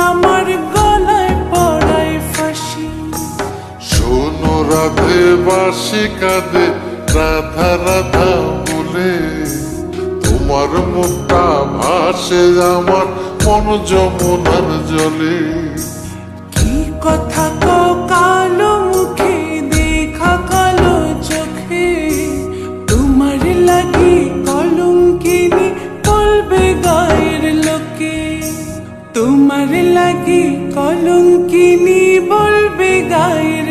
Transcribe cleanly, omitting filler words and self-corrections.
আমার গলায় পড়াই ফাঁসি। শোনো রাধে বাঁশি কাঁদে রাধা রাধা বলে, তোমার মুখটা ভাসে আমার মন যমুনার জলে। কি কথা কও কালো মুখে, দেখা কালো চোখে, তোমার লাগি কলঙ্কিনী বলবে গায়ের লোকে। তোমার লাগি কলঙ্কিনী বলবে গায়ের